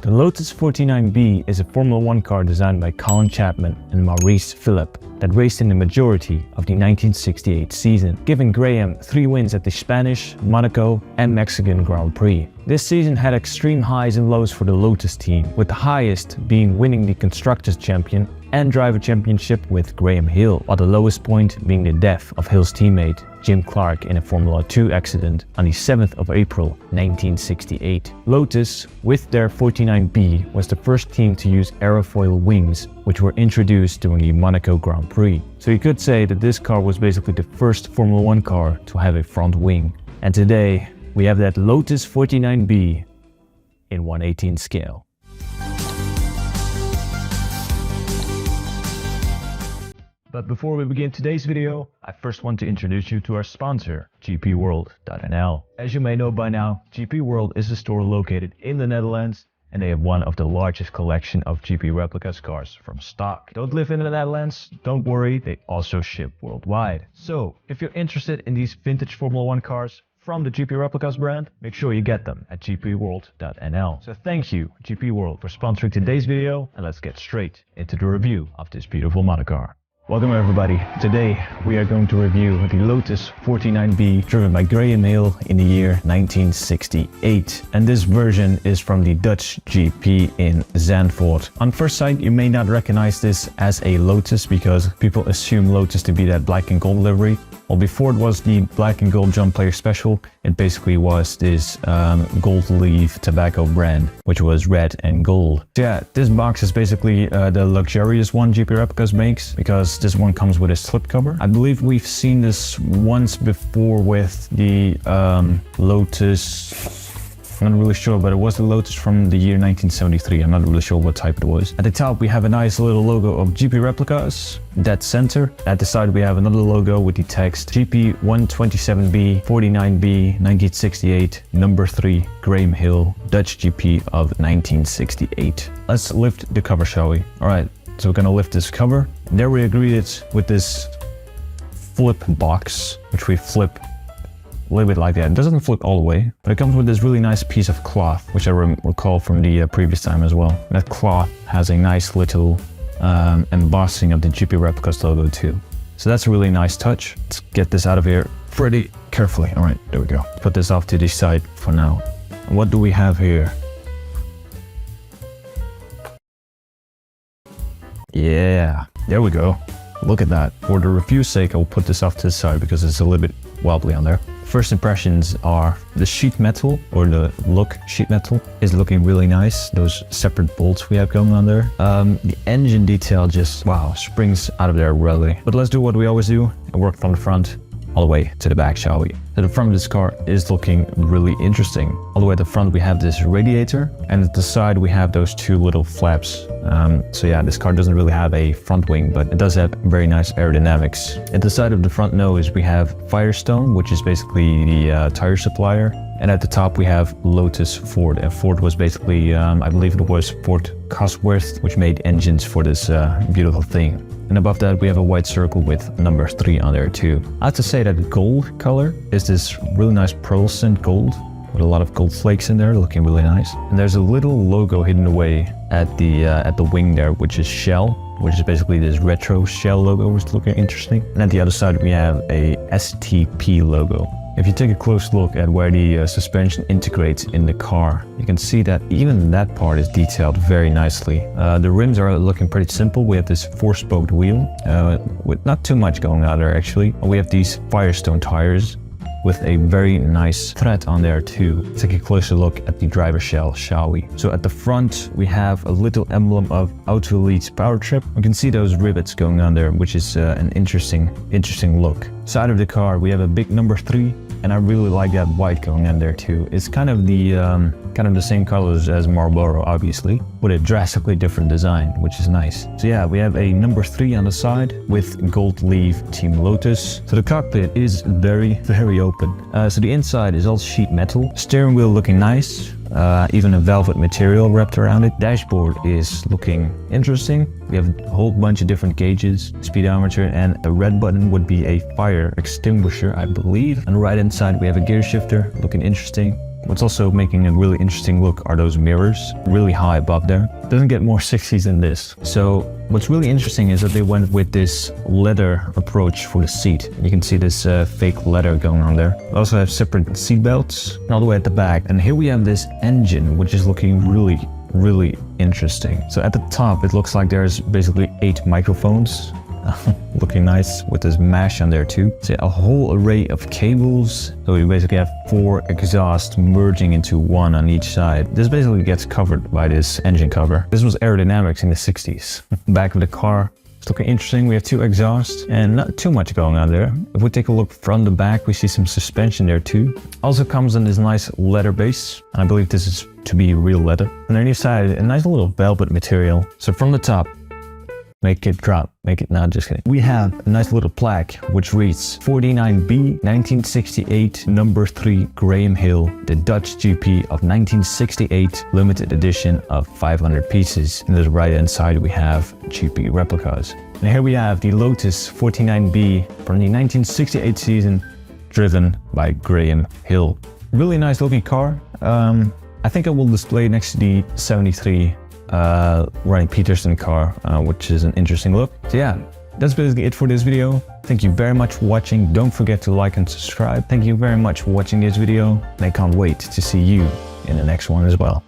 The Lotus 49B is a Formula 1 car designed by Colin Chapman and Maurice Philippe that raced in the majority of the 1968 season, giving Graham 3 wins at the Spanish, Monaco and Mexican Grand Prix. This season had extreme highs and lows for the Lotus team, with the highest being winning the Constructors Champion and Driver Championship with Graham Hill, while the lowest point being the death of Hill's teammate Jim Clark in a Formula 2 accident on the 7th of April 1968. Lotus, with their 49B, was the first team to use aerofoil wings, which were introduced during the Monaco Grand Prix. So you could say that this car was basically the first Formula 1 car to have a front wing. And today, we have that Lotus 49B in 1/18 scale. But before we begin today's video, I first want to introduce you to our sponsor, GPworld.nl. As you may know by now, GPworld is a store located in the Netherlands, and they have one of the largest collection of GP Replicas cars from stock. Don't live in the Netherlands? Don't worry, they also ship worldwide. So, if you're interested in these vintage Formula 1 cars from the GP Replicas brand, make sure you get them at GPworld.nl. So thank you, GPworld, for sponsoring today's video, and let's get straight into the review of this beautiful modelcar. Welcome everybody. Today we are going to review the Lotus 49B driven by Graham Hill in the year 1968. And this version is from the Dutch GP in Zandvoort. On first sight you may not recognize this as a Lotus because people assume Lotus to be that black and gold livery. Well, before it was the black and gold Jump Player Special, it basically was this Gold Leaf tobacco brand, which was red and gold. So yeah, this box is basically the luxurious one GP Replicas makes, because this one comes with a slipcover. I believe we've seen this once before with the Lotus, I'm not really sure, but it was the Lotus from the year 1973. I'm not really sure what type it was. At the top we have a nice little logo of GP Replicas, dead center. At the side we have another logo with the text GP 127B 49B 1968 number 3 Graham Hill Dutch GP of 1968. Let's lift the cover, shall we? Alright, so we're gonna lift this cover. There we agreed it with this flip box, which we flip a little bit like that. It doesn't flip all the way, but it comes with this really nice piece of cloth, which I recall from the previous time as well. That cloth has a nice little embossing of the GP Replicas logo too. So that's a really nice touch. Let's get this out of here pretty carefully. All right, there we go. Put this off to the side for now. And what do we have here? Yeah, there we go. Look at that. For the review's sake, I'll put this off to the side because it's a little bit wobbly on there. First impressions are the sheet metal, or the look sheet metal, is looking really nice. Those separate bolts we have going on there. The engine detail just, wow, springs out of there really. But let's do what we always do and work from the front all the way to the back, shall we? So the front of this car is looking really interesting. All the way at the front we have this radiator, and at the side we have those 2 little flaps. So yeah, this car doesn't really have a front wing, but it does have very nice aerodynamics. At the side of the front nose we have Firestone, which is basically the tire supplier. And at the top we have Lotus Ford, and Ford was basically, I believe it was Ford Cosworth, which made engines for this beautiful thing. And above that we have a white circle with number 3 on there too. I have to say that the gold color is this really nice pearlescent gold with a lot of gold flakes in there, looking really nice. And there's a little logo hidden away at the wing there, which is Shell, which is basically this retro Shell logo, which is looking interesting. And at the other side we have a STP logo. If you take a close look at where the suspension integrates in the car, you can see that even that part is detailed very nicely. The rims are looking pretty simple. We have this 4-spoked wheel with not too much going on there actually. We have these Firestone tires with a very nice thread on there too. Let's take a closer look at the driver shell, shall we? So at the front we have a little emblem of Auto Elite's power trip. We can see those rivets going on there, which is an interesting look. Side of the car we have a big number 3, and I really like that white going on there too. It's kind of the same colors as Marlboro, obviously, with a drastically different design, which is nice. So yeah, we have a number 3 on the side with Gold Leaf Team Lotus. So the cockpit is very, very open. So the inside is all sheet metal. Steering wheel looking nice. Even a velvet material wrapped around it. Dashboard is looking interesting. We have a whole bunch of different gauges, speedometer, and a red button would be a fire extinguisher, I believe. And right inside we have a gear shifter, looking interesting. What's also making a really interesting look are those mirrors really high above there. Doesn't get more 60s than this. So what's really interesting is that they went with this leather approach for the seat. You can see this fake leather going on there. They also have separate seat belts all the way at the back. And here we have this engine, which is looking really interesting. So at the top, it looks like there's basically 8 microphones. Looking nice with this mesh on there too. So a whole array of cables. So you basically have 4 exhausts merging into one on each side. This basically gets covered by this engine cover. This was aerodynamics in the 60s. Back of the car. It's looking interesting. We have 2 exhausts and not too much going on there. If we take a look from the back, we see some suspension there too. Also comes in this nice leather base. And I believe this is to be real leather. And on each side, a nice little velvet material. So from the top, make it drop, make it not, just kidding. We have a nice little plaque which reads 49B 1968 number 3 Graham Hill, the Dutch GP of 1968, limited edition of 500 pieces. And on the right hand side we have GP replicas. And here we have the Lotus 49B from the 1968 season, driven by Graham Hill. Really nice looking car. I think I will display next to the 73 Ryan Peterson car, which is an interesting look. So yeah, that's basically it for this video. Thank you very much for watching. Don't forget to like and subscribe. Thank you very much for watching this video, and I can't wait to see you in the next one as well.